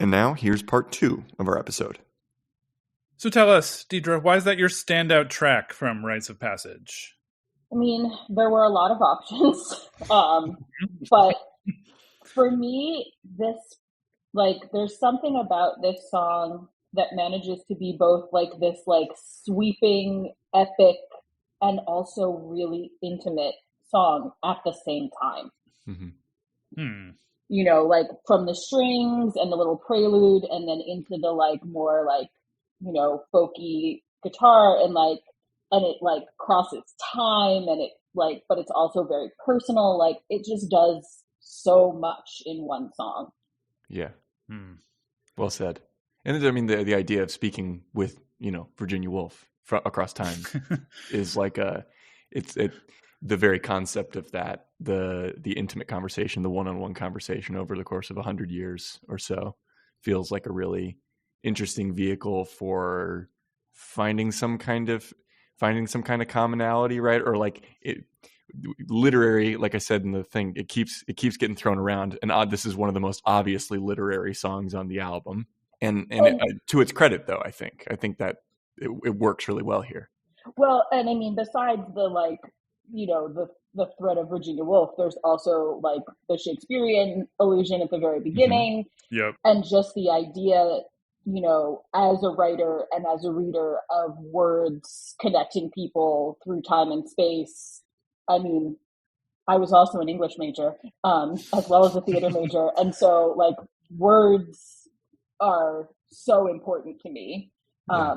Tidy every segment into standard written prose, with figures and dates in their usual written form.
And now here's part 2 of our episode. So tell us, Deidre, why is that your standout track from Rites of Passage? I mean, there were a lot of options. But for me, there's something about this song that manages to be both like this sweeping, epic, and also really intimate song at the same time. Mm-hmm. You know, like from the strings and the little prelude and then into the more folky guitar and it crosses time and it but it's also very personal. Like it just does so much in one song. Yeah. Well said. And I mean, the idea of speaking with, Virginia Woolf across time is the very concept of that, the intimate conversation, the one-on-one conversation over the course of 100 years or so feels like a really interesting vehicle for finding some kind of commonality, right? Or literary, like I said in the thing, it keeps getting thrown around. And this is one of the most obviously literary songs on the album. And to its credit, though, I think that it works really well here. Well, and I mean, besides the the threat of Virginia Woolf, there's also the Shakespearean allusion at the very beginning. Mm-hmm. Yep. And just the idea, as a writer and as a reader of words connecting people through time and space. I mean, I was also an English major, as well as a theater major. And so words are so important to me. Yeah.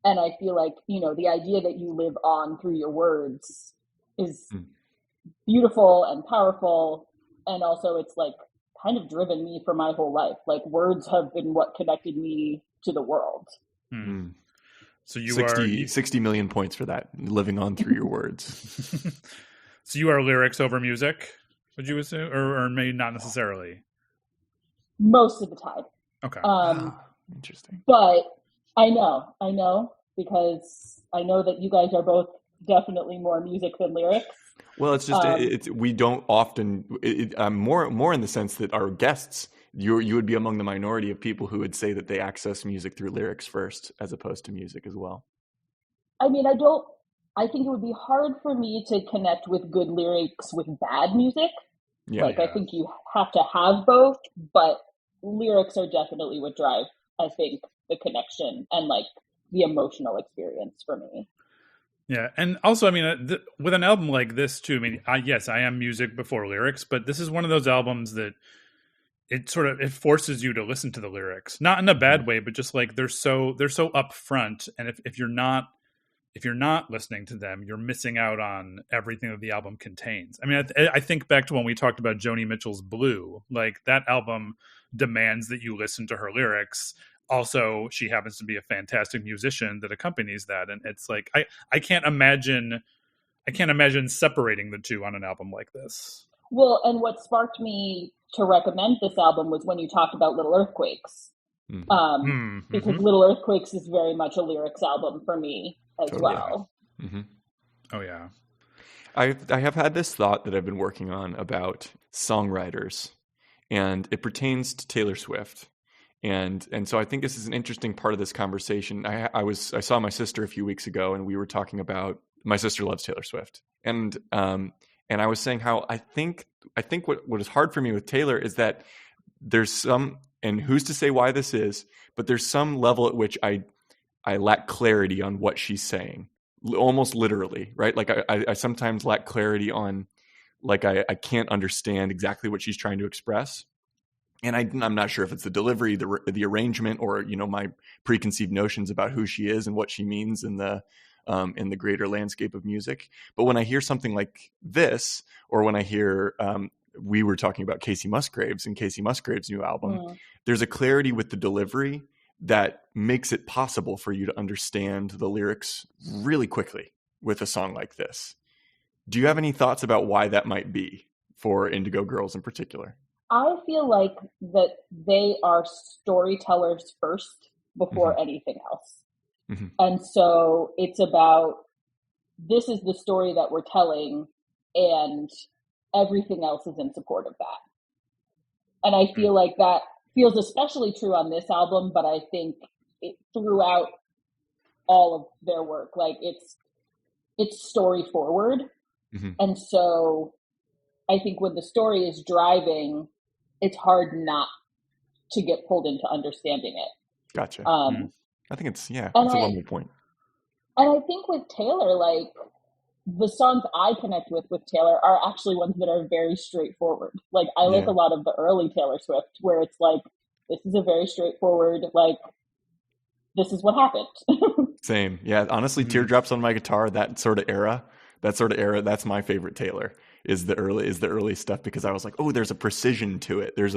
And I feel the idea that you live on through your words is beautiful and powerful. And also it's kind of driven me for my whole life. Words have been what connected me to the world. Mm. So 60 million points for that, living on through your words. So you are lyrics over music, would you assume? Or maybe not necessarily? Most of the time. Okay. Interesting. But I know, because I know that you guys are both definitely more music than lyrics. Well, it's just we don't often. More in the sense that our guests, you would be among the minority of people who would say that they access music through lyrics first, as opposed to music as well. I mean, I think it would be hard for me to connect with good lyrics with bad music. Yeah, I think you have to have both, but lyrics are definitely what drive, I think, the connection and the emotional experience for me. Yeah, and also, I mean, with an album like this too, I mean, yes, I am music before lyrics, but this is one of those albums that it forces you to listen to the lyrics, not in a bad way, but just they're so upfront, and if you're not listening to them, you're missing out on everything that the album contains. I mean, I think back to when we talked about Joni Mitchell's Blue, that album demands that you listen to her lyrics. Also, she happens to be a fantastic musician that accompanies that. And it's I can't imagine separating the two on an album like this. Well, and what sparked me to recommend this album was when you talked about Little Earthquakes. Because Little Earthquakes is very much a lyrics album for me as well. Mm-hmm. Oh, yeah. I have had this thought that I've been working on about songwriters, and it pertains to Taylor Swift. And so I think this is an interesting part of this conversation. I saw my sister a few weeks ago, and we were talking about, my sister loves Taylor Swift, and I was saying how I think what is hard for me with Taylor is that there's some, and who's to say why this is, but there's some level at which I lack clarity on what she's saying, almost literally, right? I sometimes lack clarity on, I can't understand exactly what she's trying to express. And I'm not sure if it's the delivery, the arrangement, or my preconceived notions about who she is and what she means in the greater landscape of music. But when I hear something like this, or when I hear we were talking about Casey Musgraves and Casey Musgraves' new album, there's a clarity with the delivery that makes it possible for you to understand the lyrics really quickly with a song like this. Do you have any thoughts about why that might be for Indigo Girls in particular? I feel like that they are storytellers first before anything else. Mm-hmm. And so it's about, this is the story that we're telling, and everything else is in support of that. And I feel like that feels especially true on this album, but I think throughout all of their work, like it's story forward. Mm-hmm. And so I think when the story is driving, it's hard not to get pulled into understanding it. Gotcha. I think it's a one-way point. And I think with Taylor, like the songs I connect with Taylor are actually ones that are very straightforward. Like I like a lot of the early Taylor Swift where it's like, this is a very straightforward, like, this is what happened. Same. Yeah. Honestly, Teardrops on My Guitar, that sort of era, that's my favorite Taylor is the early stuff, because I was like, oh, there's a precision to it. There's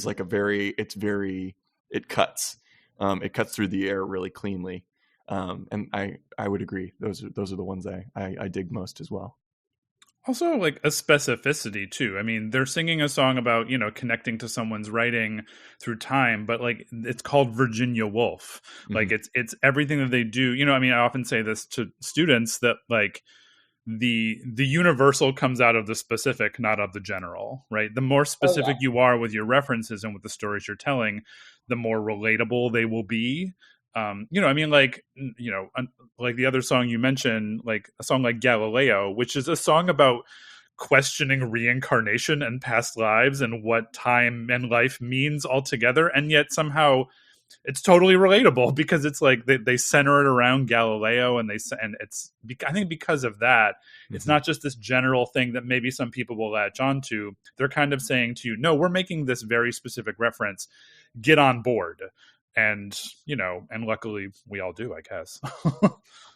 like it cuts. It cuts through the air really cleanly. And I would agree. Those are the ones I dig most as well. Also, like a specificity too. I mean, they're singing a song about, connecting to someone's writing through time, but like it's called Virginia Woolf. Mm-hmm. Like it's everything that they do. I mean, I often say this to students that like the universal comes out of the specific, not of the general, right? The more specific you are with your references and with the stories you're telling, the more relatable they will be. I mean, like the other song you mentioned, like a song like Galileo, which is a song about questioning reincarnation and past lives and what time and life means altogether. And yet somehow it's totally relatable because it's like they center it around Galileo and it's, I think because of that, it's not just this general thing that maybe some people will latch on to. They're kind of saying to you, no, we're making this very specific reference, get on board. And and luckily we all do, I guess.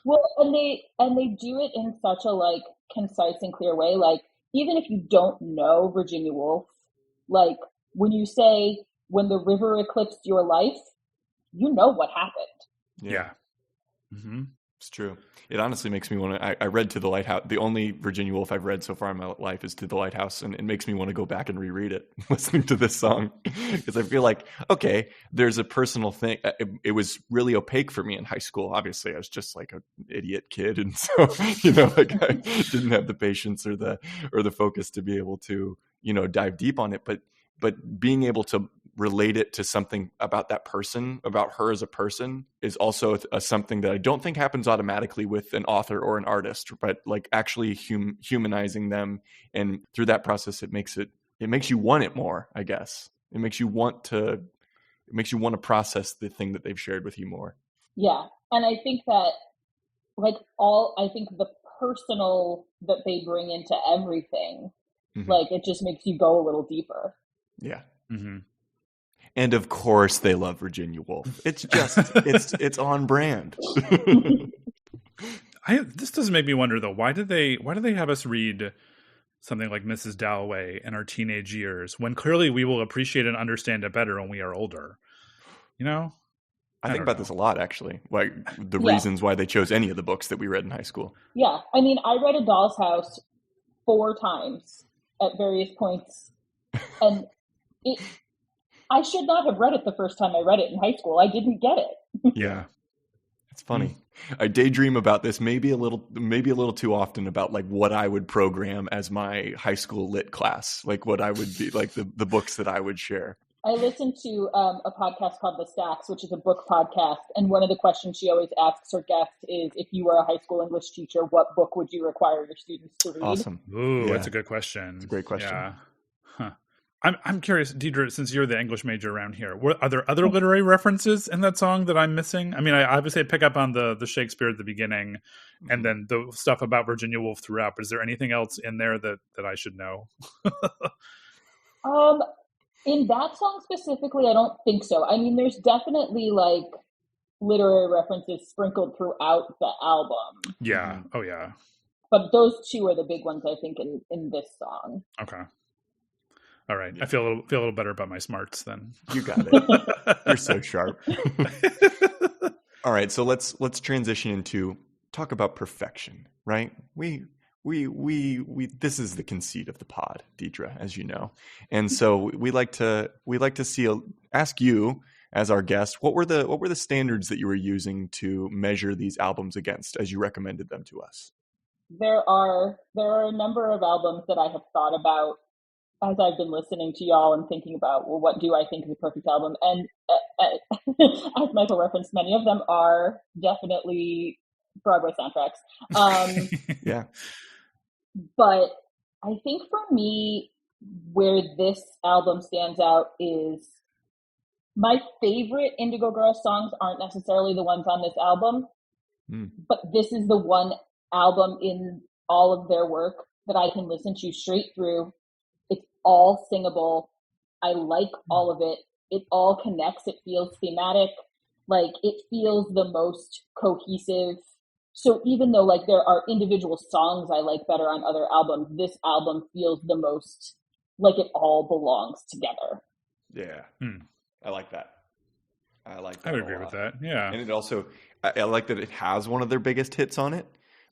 Well, and they do it in such a like concise and clear way. Like even if you don't know Virginia Woolf, like when you say when the river eclipsed your life, you know what happened. Yeah. Mm-hmm. It's true. It honestly makes me want to. I read To the Lighthouse. The only Virginia Woolf I've read so far in my life is To the Lighthouse, and it makes me want to go back and reread it, listening to this song, because I feel like, okay, there's a personal thing. It was really opaque for me in high school. Obviously, I was just like an idiot kid, and so like I didn't have the patience or the focus to be able to dive deep on it. But being able to relate it to something about that person, about her as a person, is also something that I don't think happens automatically with an author or an artist, but like actually humanizing them. And through that process, it makes you want it more, I guess. It makes you want to process the thing that they've shared with you more. Yeah. And I think that I think the personal that they bring into everything, like it just makes you go a little deeper. Yeah. Mm-hmm. And of course they love Virginia Woolf. It's just, it's on brand. This does make me wonder though, why do they have us read something like Mrs. Dalloway in our teenage years when clearly we will appreciate and understand it better when we are older? I think about this a lot, actually. Like the reasons why they chose any of the books that we read in high school. Yeah. I mean, I read A Doll's House 4 times at various points, and I should not have read it the first time I read it in high school. I didn't get it. Yeah. It's funny. I daydream about this maybe a little too often about like what I would program as my high school lit class, like what I would be like the books that I would share. I listened to a podcast called The Stacks, which is a book podcast. And one of the questions she always asks her guests is, if you were a high school English teacher, what book would you require your students to read? Awesome. Ooh, that's a good question. It's a great question. Yeah. Huh. I'm curious, Deidre, since you're the English major around here, are there other literary references in that song that I'm missing? I mean, I obviously pick up on the Shakespeare at the beginning and then the stuff about Virginia Woolf throughout, but is there anything else in there that I should know? In that song specifically, I don't think so. I mean, there's definitely like literary references sprinkled throughout the album. Yeah. Oh, yeah. But those 2 are the big ones, I think, in this song. Okay. All right. Yeah. I feel a little better about my smarts then. You got it. You're so sharp. All right. So let's transition into talk about perfection, right? We this is the conceit of the pod, Deidre, as you know. And so we like to ask you as our guest, what were the standards that you were using to measure these albums against as you recommended them to us? There are a number of albums that I have thought about as I've been listening to y'all and thinking about, well, what do I think is a perfect album? And as Michael referenced, many of them are definitely Broadway soundtracks. Yeah. But I think for me, where this album stands out is my favorite Indigo Girls songs aren't necessarily the ones on this album, but this is the one album in all of their work that I can listen to straight through. It's all singable. I like all of it. It all connects. It feels thematic. Like, it feels the most cohesive. So even though like there are individual songs I like better on other albums, this album feels the most like it all belongs together. Yeah. I like that. I like that. I would agree with that. Yeah. And it also, I like that it has one of their biggest hits on it,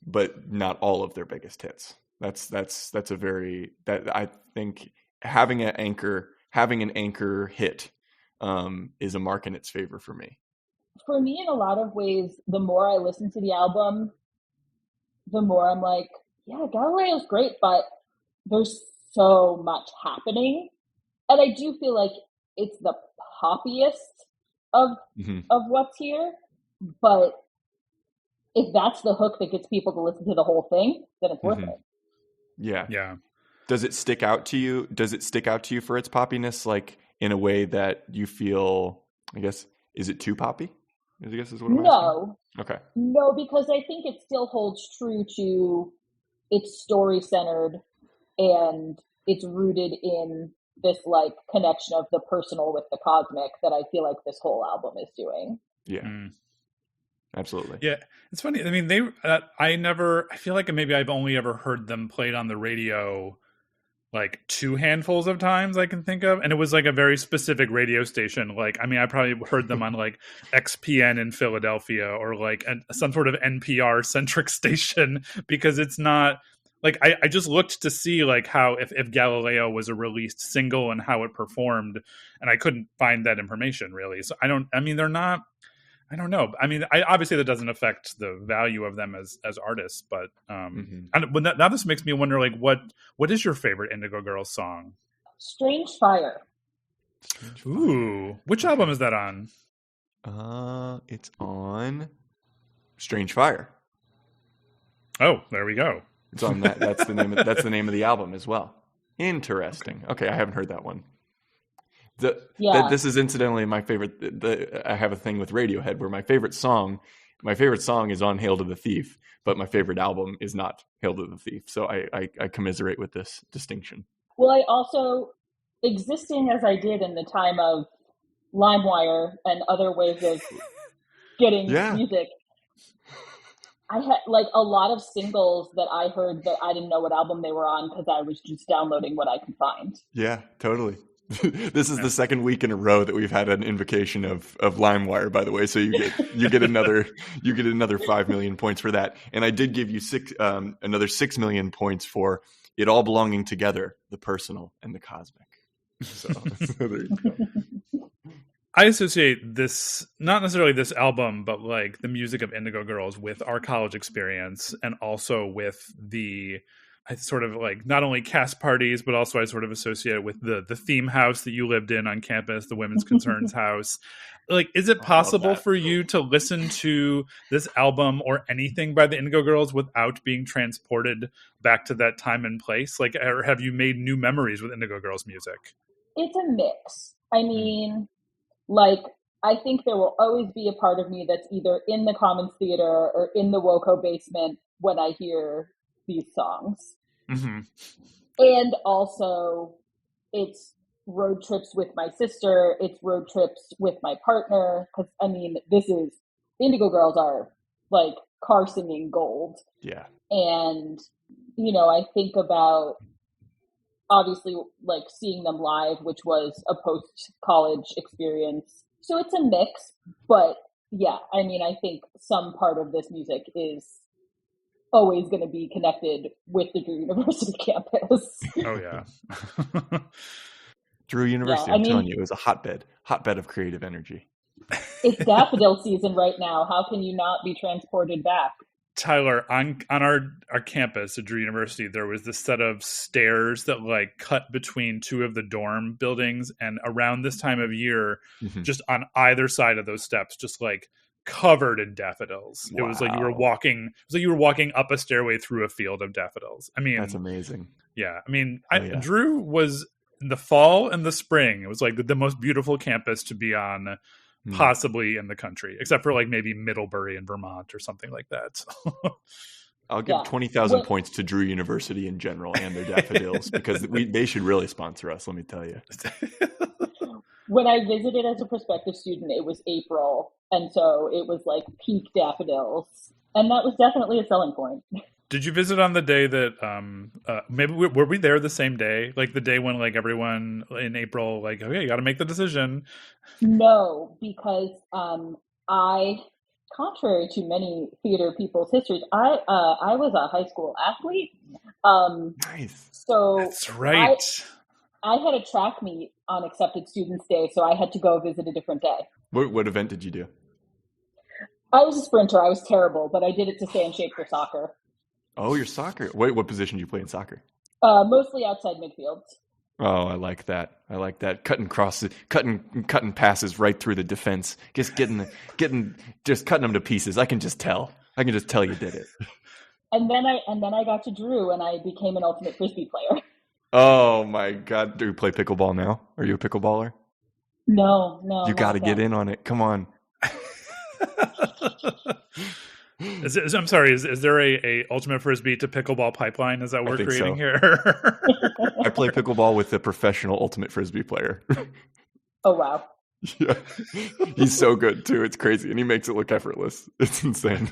but not all of their biggest hits. That's a very, that I think having an anchor hit is a mark in its favor for me. For me, in a lot of ways, the more I listen to the album, the more I'm like, yeah, Galileo's great, but there's so much happening. And I do feel like it's the poppiest of what's here. But if that's the hook that gets people to listen to the whole thing, then it's worth it. Yeah. Yeah. Does it stick out to you? Does it stick out to you for its poppiness, like in a way that you feel, I guess, is it too poppy? I guess is what I'm asking. Okay. No, because I think it still holds true to it's story centered and it's rooted in this like connection of the personal with the cosmic that I feel like this whole album is doing. Yeah. Absolutely. Yeah. It's funny. I mean, I feel like maybe I've only ever heard them played on the radio like 2 handfuls of times I can think of. And it was like a very specific radio station. Like, I mean, I probably heard them on like XPN in Philadelphia or like some sort of NPR centric station, because it's not like, I just looked to see like how, if Galileo was a released single and how it performed, and I couldn't find that information really. So I don't know. I mean, obviously that doesn't affect the value of them as artists, but now this makes me wonder, like, what is your favorite Indigo Girls song? Strange Fire. Ooh, which album is that on? It's on Strange Fire. Oh, there we go. It's on that. That's the name of the album as well. Interesting. Okay, I haven't heard that one. This is incidentally my favorite. I have a thing with Radiohead where my favorite song is on Hail to the Thief, but my favorite album is not Hail to the Thief. So I commiserate with this distinction. Well, I also, existing as I did in the time of LimeWire and other ways of getting music, I had like a lot of singles that I heard that I didn't know what album they were on because I was just downloading what I could find. Yeah, totally. This is the second week in a row that we've had an invocation of LimeWire, by the way. So you get another 5 million points for that. And I did give you another 6 million points for it all belonging together, the personal and the cosmic. So there you go. I associate this, not necessarily this album, but like the music of Indigo Girls with our college experience, and also with I sort of like not only cast parties, but also I sort of associate it with the theme house that you lived in on campus, the Women's Concerns house. Like, is it possible for you to listen to this album or anything by the Indigo Girls without being transported back to that time and place? Like, or have you made new memories with Indigo Girls music? It's a mix. I mean, like, I think there will always be a part of me that's either in the Commons Theater or in the Woco basement when I hear these songs. And also it's road trips with my sister, it's road trips with my partner, because I mean, Indigo Girls are like car singing gold. And I think about obviously like seeing them live, which was a post-college experience, so it's a mix. But yeah, I mean, I think some part of this music is always going to be connected with the Drew University campus. Oh yeah. Drew University, I'm telling you, is a hotbed of creative energy. It's daffodil season right now. How can you not be transported back? Tyler, on our campus at Drew University, there was this set of stairs that like cut between two of the dorm buildings, and around this time of year, just on either side of those steps, just like covered in daffodils. Wow. It was like you were walking up a stairway through a field of daffodils. I mean, that's amazing. Yeah, I mean, Drew was in the fall and the spring. It was like the most beautiful campus to be on, possibly in the country, except for like maybe Middlebury in Vermont or something like that. I'll give 20,000 points to Drew University in general and their daffodils because they should really sponsor us, let me tell you. When I visited as a prospective student, it was April, and so it was like peak daffodils, and that was definitely a selling point. Did you visit on the day that maybe were we there the same day, like the day when like everyone in April, like, okay, you got to make the decision? No, because I, contrary to many theater people's histories, I was a high school athlete. Nice. So that's right. I had a track meet on Accepted Students Day, so I had to go visit a different day. What event did you do? I was a sprinter. I was terrible, but I did it to stay in shape for soccer. Oh, you're soccer. Wait, what position do you play in soccer? Mostly outside midfield. Oh, I like that. Cutting crosses, cutting passes right through the defense. Just just cutting them to pieces. I can just tell you did it. And then I got to Drew, and I became an ultimate frisbee player. Oh my God! Do you play pickleball now? Are you a pickleballer? No. You got to get in on it. Come on. I'm sorry. Is there a ultimate frisbee to pickleball pipeline? Is that what we're creating here? I play pickleball with a professional ultimate frisbee player. Oh wow! Yeah, he's so good too. It's crazy, and he makes it look effortless. It's insane.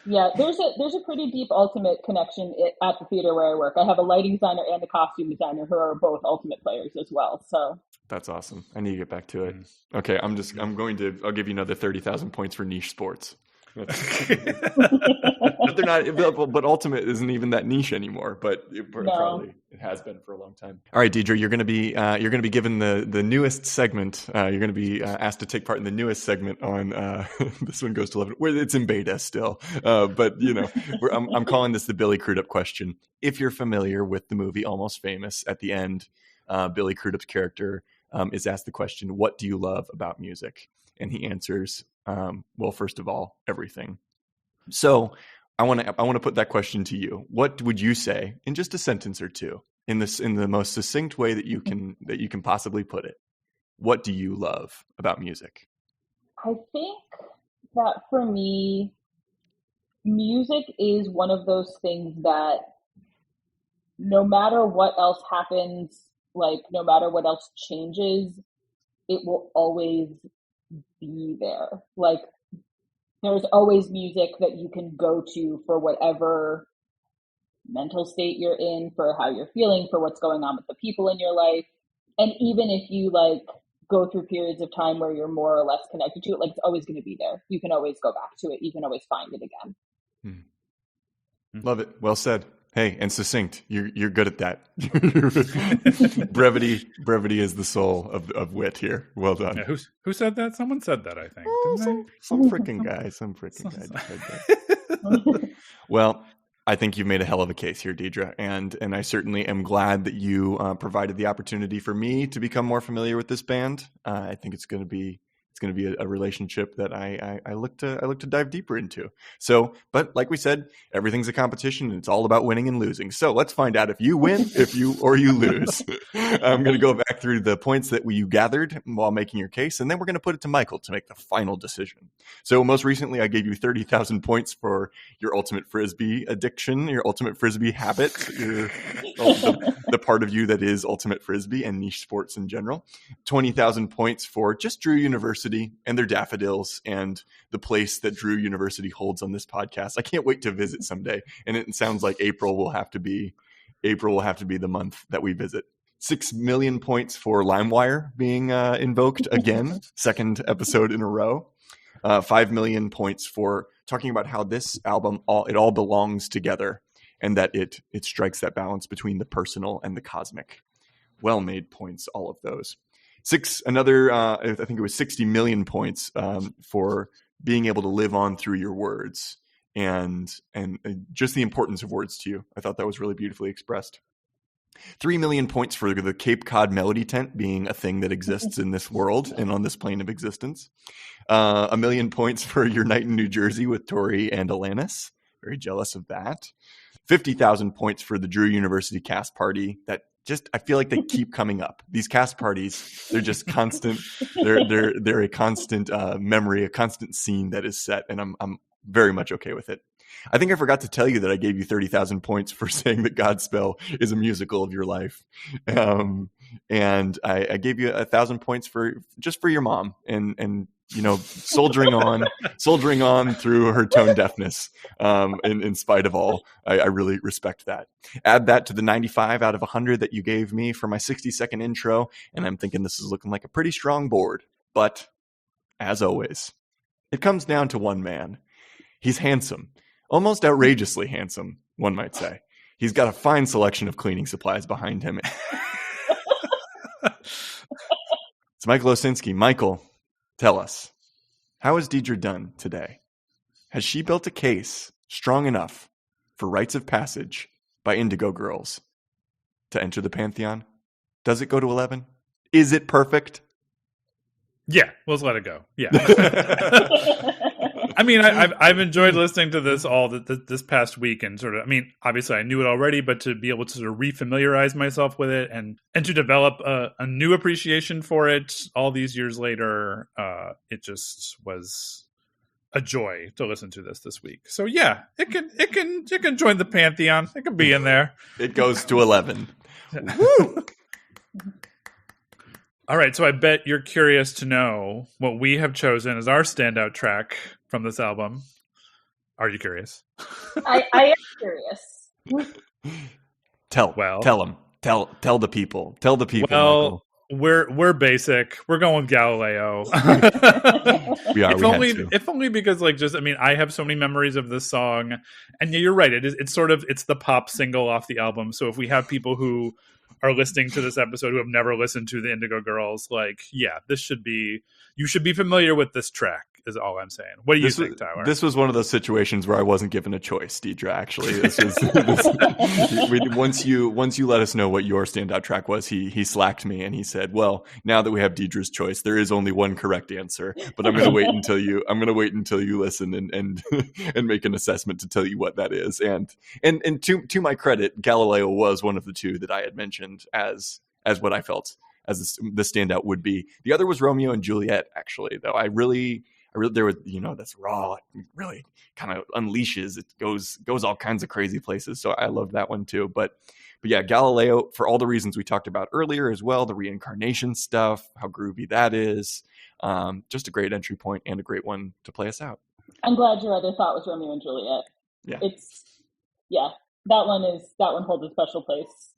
Yeah, there's a pretty deep ultimate connection at the theater where I work. I have a lighting designer and a costume designer who are both ultimate players as well. So that's awesome. I need to get back to it. Okay, I'll give you another 30,000 points for niche sports. But they're not. But ultimate isn't even that niche anymore. But probably it has been for a long time. All right, Deidre, you're going to be given the newest segment. You're going to be asked to take part in the newest segment on this one goes to 11. Where it's in beta still, but I'm calling this the Billy Crudup question. If you're familiar with the movie Almost Famous, at the end, Billy Crudup's character is asked the question, "What do you love about music?" And he answers, well, first of all, everything. So I want to put that question to you. What would you say in just a sentence or two, in the most succinct way that you can possibly put it? What do you love about music? I think that for me, music is one of those things that no matter what else happens, like no matter what else changes, it will always be there. Like there's always music that you can go to for whatever mental state you're in, for how you're feeling, for what's going on with the people in your life. And even if you like go through periods of time where you're more or less connected to it, like it's always going to be there. You can always go back to it. You can always find it again. Love it. Well said. Hey, and succinct. You're good at that. Brevity is the soul of wit here. Well done. Yeah, who said that? Someone said that, I think. Some freaking guy. Some freaking guy just said that. Well, I think you've made a hell of a case here, Deidre, and I certainly am glad that you provided the opportunity for me to become more familiar with this band. I think it's going to be a relationship that I look to dive deeper into. So, but like we said, everything's a competition and it's all about winning and losing. So let's find out if you win, or you lose. I'm going to go back through the points that you gathered while making your case, and then we're going to put it to Michael to make the final decision. So most recently, I gave you 30,000 points for your ultimate Frisbee addiction, your ultimate Frisbee habit, the part of you that is ultimate Frisbee and niche sports in general. 20,000 points for just Drew University and their daffodils and the place that Drew University holds on this podcast. I can't wait to visit someday. And it sounds like April will have to be the month that we visit. 6 million points for LimeWire being invoked again, second episode in a row. 5 million points for talking about how this album all belongs together and that it strikes that balance between the personal and the cosmic. Well-made points, all of those. I think it was 60 million points for being able to live on through your words and just the importance of words to you. I thought that was really beautifully expressed. 3 million points for the Cape Cod Melody Tent being a thing that exists in this world and on this plane of existence. 1 million points for your night in New Jersey with Tori and Alanis. Very jealous of that. 50,000 points for the Drew University cast party. That just, I feel like they keep coming up. These cast parties, they're just constant. They're a constant memory, a constant scene that is set, and I'm very much okay with it. I think I forgot to tell you that I gave you 30,000 points for saying that Godspell is a musical of your life. And I gave you 1,000 points for your mom and soldiering on through her tone deafness. In spite of all, I really respect that. Add that to the 95 out of 100 that you gave me for my 60-second intro. And I'm thinking this is looking like a pretty strong board. But as always, it comes down to one man. He's handsome. Almost outrageously handsome, one might say. He's got a fine selection of cleaning supplies behind him. It's Michael Osinski. Michael, tell us, how has Deidre done today? Has she built a case strong enough for Rites of Passage by Indigo Girls to enter the pantheon? Does it go to 11? Is it perfect? Yeah, let's let it go. Yeah. I mean, I've enjoyed listening to this this past week, and sort of, I mean, obviously I knew it already, but to be able to sort of refamiliarize myself with it and to develop a new appreciation for it all these years later, it just was a joy to listen to this week. So yeah, it can join the pantheon. It can be in there. It goes to 11. Woo! All right, so I bet you're curious to know what we have chosen as our standout track from this album. Are you curious? I am curious. Tell them. Tell the people. Tell the people. Well, Michael. We're basic. We're going Galileo. We are. If only because I have so many memories of this song, and yeah, you're right. It's the pop single off the album. So if we have people who are listening to this episode who have never listened to the Indigo Girls, you should be familiar with this track, is all I'm saying. What do you think, Tyler? This was one of those situations where I wasn't given a choice, Deidre, actually. Once you let us know what your standout track was, he slacked me and he said, well, now that we have Deidre's choice, there is only one correct answer, but I'm going to wait until you listen and make an assessment to tell you what that is. And to my credit, Galileo was one of the two that I had mentioned as what I felt as the standout would be. The other was Romeo and Juliet, actually, though. I really there was, that's raw, it really kind of unleashes. It goes all kinds of crazy places. So I love that one too. But yeah, Galileo, for all the reasons we talked about earlier as well, the reincarnation stuff, how groovy that is. Just a great entry point and a great one to play us out. I'm glad your other thought was Romeo and Juliet. Yeah. That one holds a special place.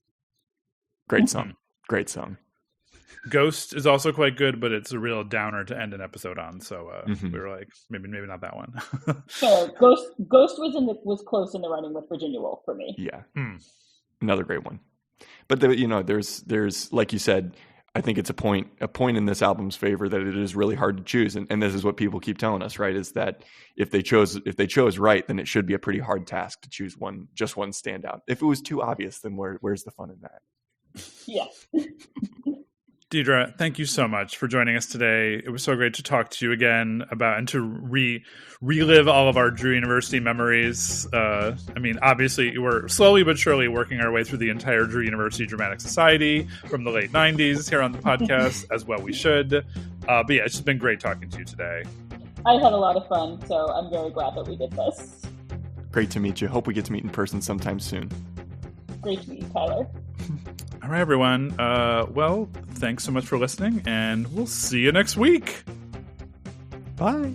Great song. Great song. Ghost is also quite good, but it's a real downer to end an episode on. So we were like, maybe not that one. So Ghost was close in the running with Virginia Woolf for me. Yeah, another great one. But there's like you said, I think it's a point in this album's favor that it is really hard to choose, and this is what people keep telling us, right? Is that if they chose right, then it should be a pretty hard task to choose just one standout. If it was too obvious, then where's the fun in that? Yeah. Deidre, thank you so much for joining us today. It was so great to talk to you again about and to relive all of our Drew University memories. Obviously, we're slowly but surely working our way through the entire Drew University Dramatic Society from the late 90s here on the podcast, as well we should. But yeah, it's just been great talking to you today. I had a lot of fun, so I'm very glad that we did this. Great to meet you. Hope we get to meet in person sometime soon. Great to meet you, Tyler. All right, everyone. Well, thanks so much for listening, and we'll see you next week. Bye.